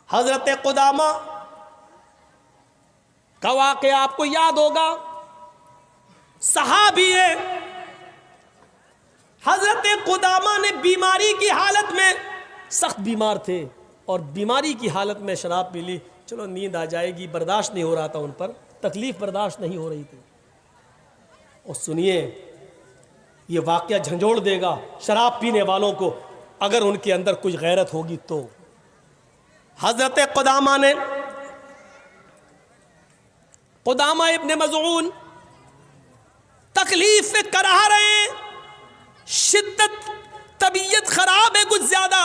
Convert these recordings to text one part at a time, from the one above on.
حضرت قدامہ کا واقعہ آپ کو یاد ہوگا، صحابی ہے۔ حضرت قدامہ نے بیماری کی حالت میں، سخت بیمار تھے اور بیماری کی حالت میں شراب پی لی، چلو نیند آ جائے گی، برداشت نہیں ہو رہا تھا ان پر، تکلیف برداشت نہیں ہو رہی تھی۔ اور سنیے، یہ واقعہ جھنجھوڑ دے گا شراب پینے والوں کو اگر ان کے اندر کچھ غیرت ہوگی تو۔ حضرت قدامہ نے، قدامہ ابن مظعون تکلیف میں کرا رہے ہیں، شدت، طبیعت خراب ہے کچھ زیادہ۔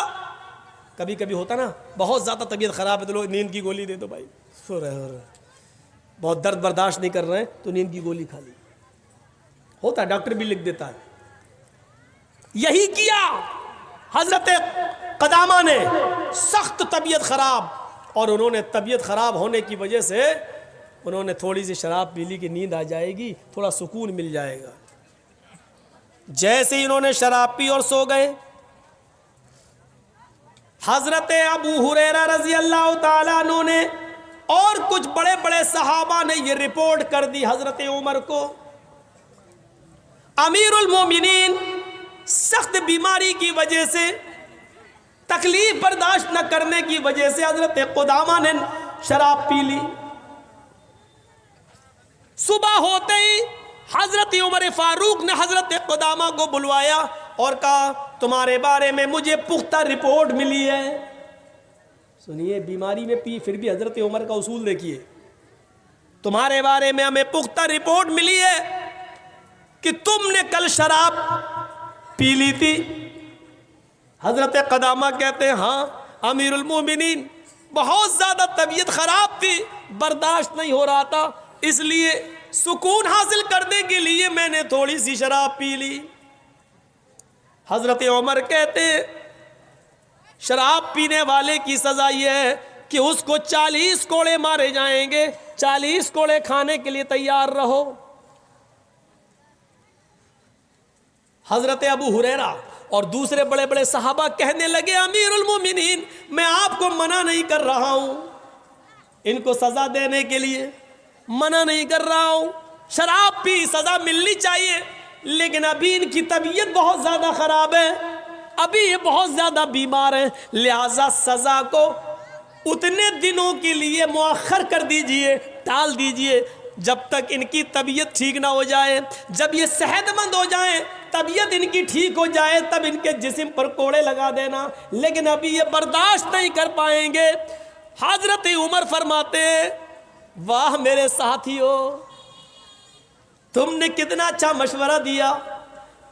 کبھی کبھی ہوتا نا، بہت زیادہ طبیعت خراب ہے تو لوگ نیند کی گولی دے دو بھائی، سو رہے ہو رہے، بہت درد برداشت نہیں کر رہے ہیں تو نیند کی گولی کھا لی، ہوتا ہے، ڈاکٹر بھی لکھ دیتا ہے۔ یہی کیا حضرت قدامہ نے، سخت طبیعت خراب، اور انہوں نے طبیعت خراب ہونے کی وجہ سے انہوں نے تھوڑی سی شراب پی لی کہ نیند آ جائے گی، تھوڑا سکون مل جائے گا۔ جیسے ہی انہوں نے شراب پی اور سو گئے، حضرت ابو ہریرہ رضی اللہ تعالیٰ عنہ نے اور کچھ بڑے بڑے صحابہ نے یہ رپورٹ کر دی حضرت عمر کو۔ امیر المومنین سخت بیماری کی وجہ سے، تکلیف برداشت نہ کرنے کی وجہ سے حضرت قدامہ نے شراب پی لی۔ صبح ہوتے ہی حضرت عمر فاروق نے حضرت قدامہ کو بلوایا اور کہا تمہارے بارے میں مجھے پختہ رپورٹ ملی ہے۔ سنیے، بیماری میں پی، پھر بھی حضرت عمر کا اصول دیکھیے، تمہارے بارے میں ہمیں پختہ رپورٹ ملی ہے کہ تم نے کل شراب پی لی تھی۔ حضرت قدامہ کہتے ہیں ہاں امیر المومنین، بہت زیادہ طبیعت خراب تھی، برداشت نہیں ہو رہا تھا، اس لیے سکون حاصل کرنے کے لیے میں نے تھوڑی سی شراب پی لی۔ حضرت عمر کہتے ہیں شراب پینے والے کی سزا یہ ہے کہ اس کو 40 کوڑے مارے جائیں گے، 40 کوڑے کھانے کے لیے تیار رہو۔ حضرت ابو ہریرہ اور دوسرے بڑے بڑے صحابہ کہنے لگے امیر المومنین، میں آپ کو منع نہیں کر رہا ہوں، ان کو سزا دینے کے لیے منع نہیں کر رہا ہوں، شراب پی سزا ملنی چاہیے، لیکن ابھی ان کی طبیعت بہت زیادہ خراب ہے، ابھی یہ بہت زیادہ بیمار ہیں، لہذا سزا کو اتنے دنوں کے لیے مؤخر کر دیجئے، ٹال دیجئے جب تک ان کی طبیعت ٹھیک نہ ہو جائے۔ جب یہ صحت مند ہو جائیں، طبیعت ان کی ٹھیک ہو جائے، تب ان کے جسم پر کوڑے لگا دینا، لیکن ابھی یہ برداشت نہیں کر پائیں گے۔ حضرت عمر فرماتے ہیں واہ میرے ساتھیو، تم نے کتنا اچھا مشورہ دیا،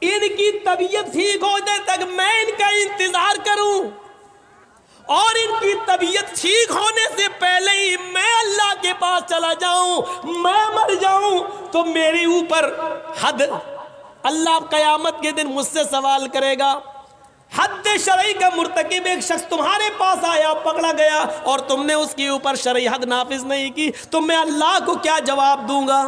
ان کی طبیعت ٹھیک ہو جائے تک میں ان کا انتظار کروں، اور ان کی طبیعت ٹھیک ہونے سے پہلے ہی میں اللہ کے پاس چلا جاؤں، میں مر جاؤں تو میری اوپر حد، اللہ قیامت کے دن مجھ سے سوال کرے گا۔ حد شرعی کا مرتکب ایک شخص تمہارے پاس آیا، پکڑا گیا، اور تم نے اس کے اوپر شرعی حد نافذ نہیں کی، تو میں اللہ کو کیا جواب دوں گا؟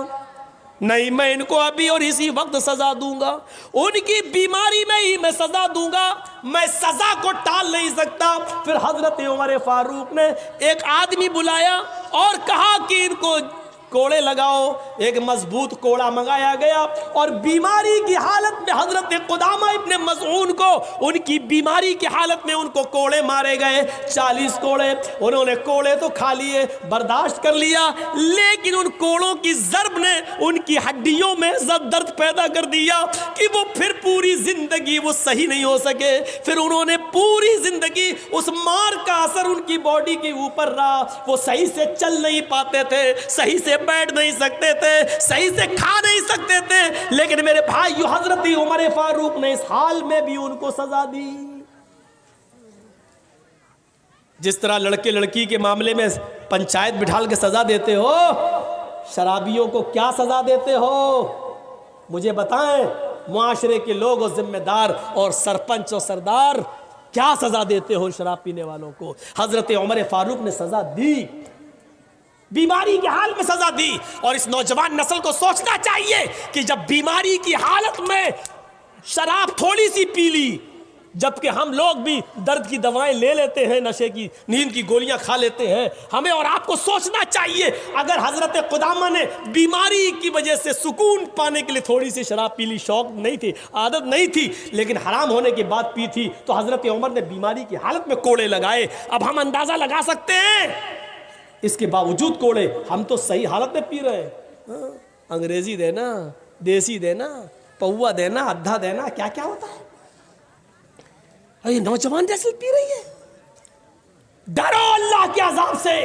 نہیں، میں ان کو ابھی اور اسی وقت سزا دوں گا، ان کی بیماری میں ہی میں سزا دوں گا، میں سزا کو ٹال نہیں سکتا۔ پھر حضرت عمر فاروق نے ایک آدمی بلایا اور کہا کہ ان کو کوڑے لگاؤ، ایک مضبوط کوڑا منگایا گیا، اور بیماری کی حالت میں حضرت قدامہ ابن مظعون کو، ان کی بیماری کی حالت میں ان کو کوڑے مارے گئے، 40 کوڑے۔ انہوں نے کوڑے تو کھا لیے، برداشت کر لیا، لیکن ان کوڑوں کی ضرب نے ان کی ہڈیوں میں درد پیدا کر دیا کہ وہ پھر پوری زندگی وہ صحیح نہیں ہو سکے۔ پھر انہوں نے پوری زندگی اس مار کا اثر ان کی باڈی کے اوپر رہا، وہ صحیح سے چل نہیں پاتے تھے، صحیح سے بیٹھ نہیں سکتے تھے، صحیح سے کھا نہیں سکتے تھے، لیکن میرے بھائیو حضرت عمر فاروق نے اس حال میں بھی ان کو سزا دی۔ جس طرح لڑکے لڑکی کے معاملے میں پنچایت بٹھال کے سزا دیتے ہو، شرابیوں کو کیا سزا دیتے ہو مجھے بتائیں؟ معاشرے کے لوگ اور ذمہ دار اور سرپنچ اور سردار کیا سزا دیتے ہو شراب پینے والوں کو؟ حضرت عمر فاروق نے سزا دی، بیماری کے حال میں سزا دی، اور اس نوجوان نسل کو سوچنا چاہیے کہ جب بیماری کی حالت میں شراب تھوڑی سی پی لی جبکہ ہم لوگ بھی درد کی دوائیں لے لیتے ہیں، نشے کی نیند کی گولیاں کھا لیتے ہیں. ہمیں اور آپ کو سوچنا چاہیے، اگر حضرت قدامہ نے بیماری کی وجہ سے سکون پانے کے لیے تھوڑی سی شراب پی لی، شوق نہیں تھی، عادت نہیں تھی، لیکن حرام ہونے کے بعد پی تھی، تو حضرت عمر نے بیماری کی حالت میں کوڑے لگائے. اب ہم اندازہ لگا سکتے ہیں، اس کے باوجود کوڑے، ہم تو صحیح حالت میں پی رہے ہیں. انگریزی دینا، دیسی دینا، پوا دینا، ادھا دینا، کیا کیا ہوتا ہے. یہ نوجوان جیسے پی رہی ہے. ڈرو اللہ کے عذاب سے.